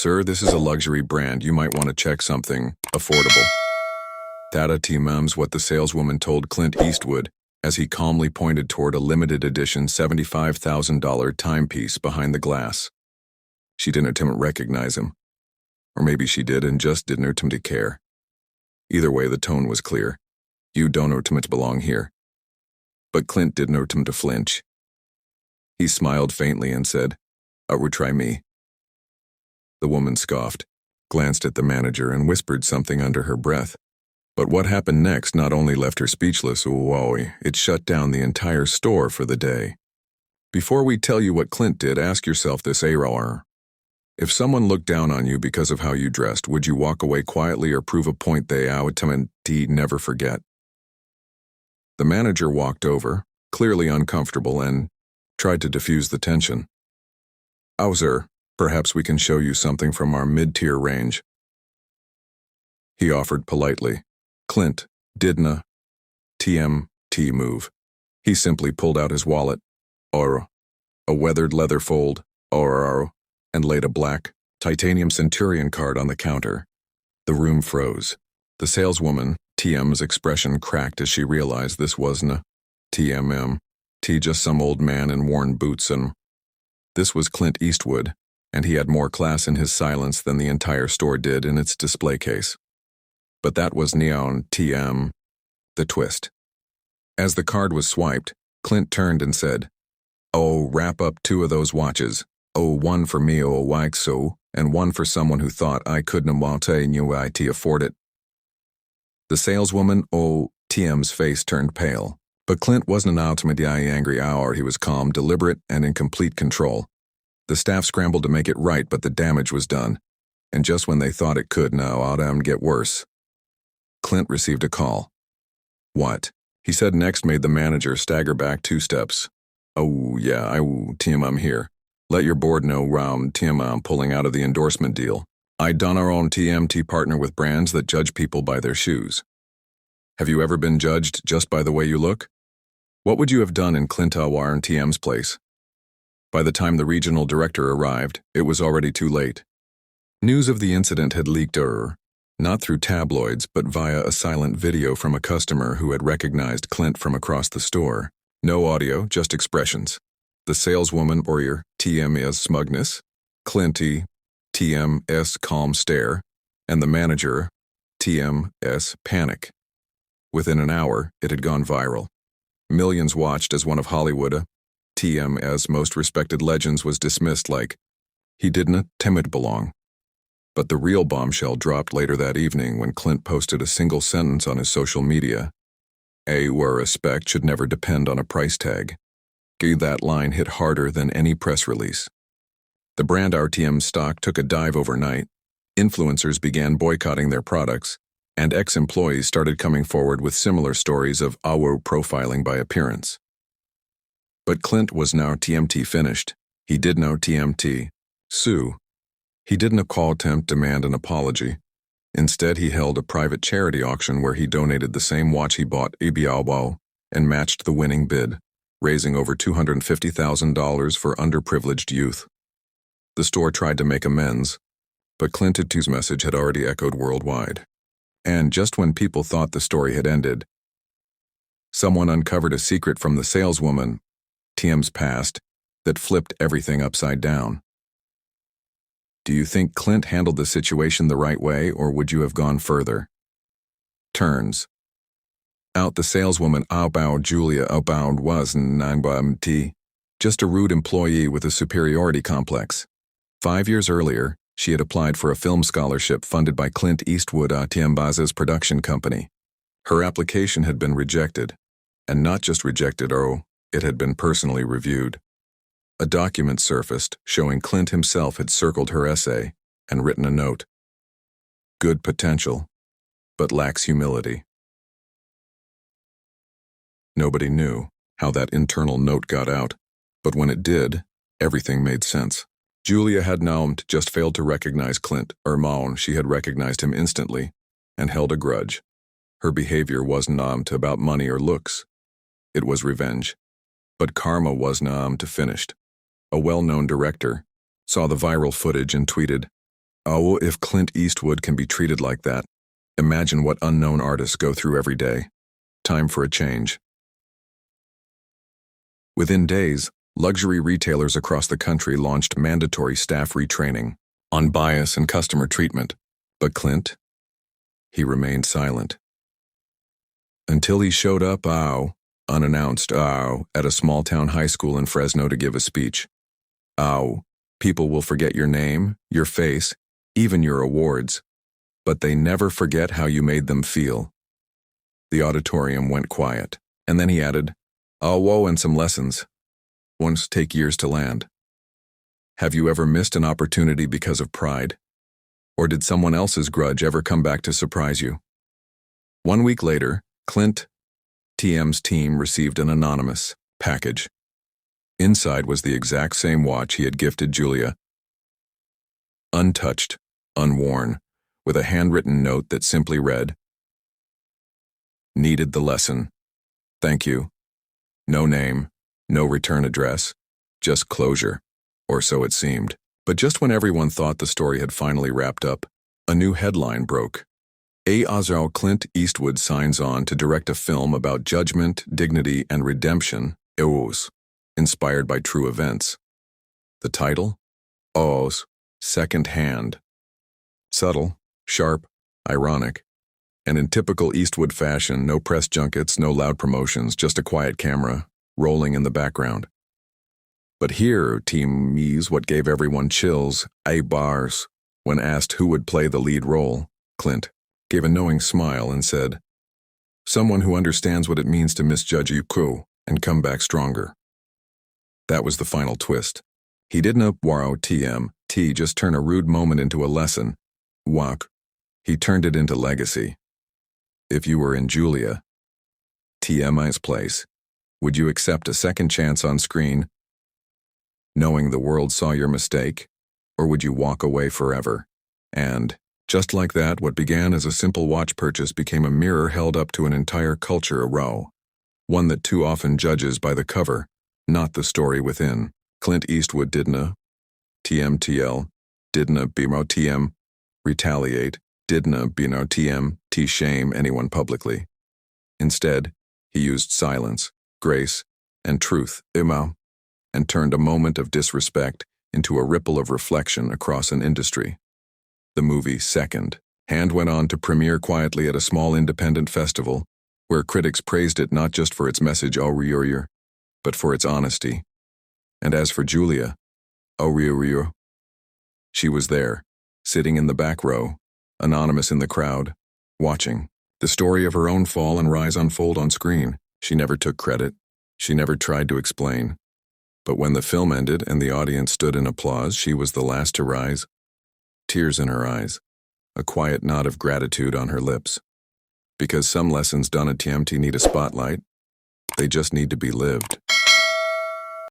Sir, this is a luxury brand. You might want to check something affordable. That team's what the saleswoman told Clint Eastwood as he calmly pointed toward a limited edition $75,000 timepiece behind the glass. She didn't recognize him. Or maybe she did and just didn't to care. Either way, the tone was clear. You don't belong here. But Clint didn't to flinch. He smiled faintly and said, would try me. The woman scoffed, glanced at the manager and whispered something under her breath. But what happened next not only left her speechless, it shut down the entire store for the day. Before we tell you what Clint did, ask yourself this, if someone looked down on you because of how you dressed, would you walk away quietly or prove a point they would never forget? The manager walked over, clearly uncomfortable, and tried to diffuse the tension. Sir, perhaps we can show you something from our mid-tier range. He offered politely. Clint didn't move. He simply pulled out his wallet, a weathered leather fold, and laid a black, titanium Centurion card on the counter. The room froze. The saleswoman, TM's expression cracked as she realized this wasn't just some old man in worn boots, and this was Clint Eastwood, and he had more class in his silence than the entire store did in its display case. But that was neon the twist. As the card was swiped, Clint turned and said, wrap up 2 of those watches. One for me, and one for someone who thought I couldn't afford it. The saleswoman, TM's face turned pale, but Clint wasn't an ultimately angry hour. He was calm, deliberate, and in complete control. The staff scrambled to make it right, but the damage was done, and just when they thought it could get worse, Clint received a call. What? He said next made the manager stagger back 2 steps. Tim, I'm here. Let your board know, Tim, I'm pulling out of the endorsement deal. I done our own TMT partner with brands that judge people by their shoes. Have you ever been judged just by the way you look? What would you have done in Clint and TM's place? By the time the regional director arrived, it was already too late. News of the incident had leaked not through tabloids, but via a silent video from a customer who had recognized Clint from across the store. No audio, just expressions. The saleswoman, TM's smugness, Clinty, TM's calm stare, and the manager, TM's panic. Within an hour, it had gone viral. Millions watched as one of Hollywood, TM's most respected legends was dismissed like, he didn't belong. But the real bombshell dropped later that evening when Clint posted a single sentence on his social media. Where respect should never depend on a price tag. That line hit harder than any press release. The brand RTM stock took a dive overnight. Influencers began boycotting their products, and ex-employees started coming forward with similar stories of profiling by appearance. But Clint was now TMT finished. He did no TMT sue. He didn't call attempt demand an apology. Instead, he held a private charity auction where he donated the same watch he bought and matched the winning bid, raising over $250,000 for underprivileged youth. The store tried to make amends, but Clint's message had already echoed worldwide. And just when people thought the story had ended, someone uncovered a secret from the saleswoman, TM's past, that flipped everything upside down. Do you think Clint handled the situation the right way, or would you have gone further? Turns out the saleswoman Julia wasn't just a rude employee with a superiority complex. 5 years earlier, she had applied for a film scholarship funded by Clint Eastwood Tiambaza's production company. Her application had been rejected, and not just rejected, it had been personally reviewed. A document surfaced showing Clint himself had circled her essay and written a note. Good potential, but lacks humility. Nobody knew how that internal note got out, but when it did, everything made sense. Julia had just failed to recognize Clint, she had recognized him instantly, and held a grudge. Her behavior wasn't about money or looks. It was revenge. But karma wasn't finished. A well-known director saw the viral footage and tweeted, Oh, if Clint Eastwood can be treated like that, imagine what unknown artists go through every day. Time for a change. Within days, luxury retailers across the country launched mandatory staff retraining on bias and customer treatment. But Clint, he remained silent. Until he showed up, unannounced, at a small-town high school in Fresno to give a speech. People will forget your name, your face, even your awards, but they never forget how you made them feel. The auditorium went quiet, and then he added, and some lessons. Once take years to land. Have you ever missed an opportunity because of pride? Or did someone else's grudge ever come back to surprise you? 1 week later, Clint TM's team received an anonymous package. Inside was the exact same watch he had gifted Julia. Untouched, unworn, with a handwritten note that simply read, "Needed the lesson. Thank you. No name, no return address, just closure, or so it seemed." But just when everyone thought the story had finally wrapped up, a new headline broke. Clint Eastwood signs on to direct a film about judgment, dignity, and redemption, inspired by true events. The title? Second Hand. Subtle, sharp, ironic, and in typical Eastwood fashion, no press junkets, no loud promotions, just a quiet camera, rolling in the background. But here, Team Me's what gave everyone chills, bars, when asked who would play the lead role. Clint gave a knowing smile and said, "Someone who understands what it means to misjudge you and come back stronger." That was the final twist. He didn't just turn a rude moment into a lesson. He turned it into legacy. If you were in Julia TMI's place, would you accept a second chance on screen, knowing the world saw your mistake, or would you walk away forever? And, just like that, what began as a simple watch purchase became a mirror held up to an entire culture one that too often judges by the cover, not the story within. Clint Eastwood didn't retaliate, didn't shame anyone publicly. Instead, he used silence, grace, and truth, and turned a moment of disrespect into a ripple of reflection across an industry. The movie Second Hand went on to premiere quietly at a small independent festival, where critics praised it not just for its message, but for its honesty. And as for Julia, she was there, sitting in the back row, anonymous in the crowd, watching the story of her own fall and rise unfold on screen. She never took credit. She never tried to explain. But when the film ended and the audience stood in applause, she was the last to rise. Tears in her eyes, a quiet nod of gratitude on her lips. Because some lessons done at TMT need a spotlight. They just need to be lived.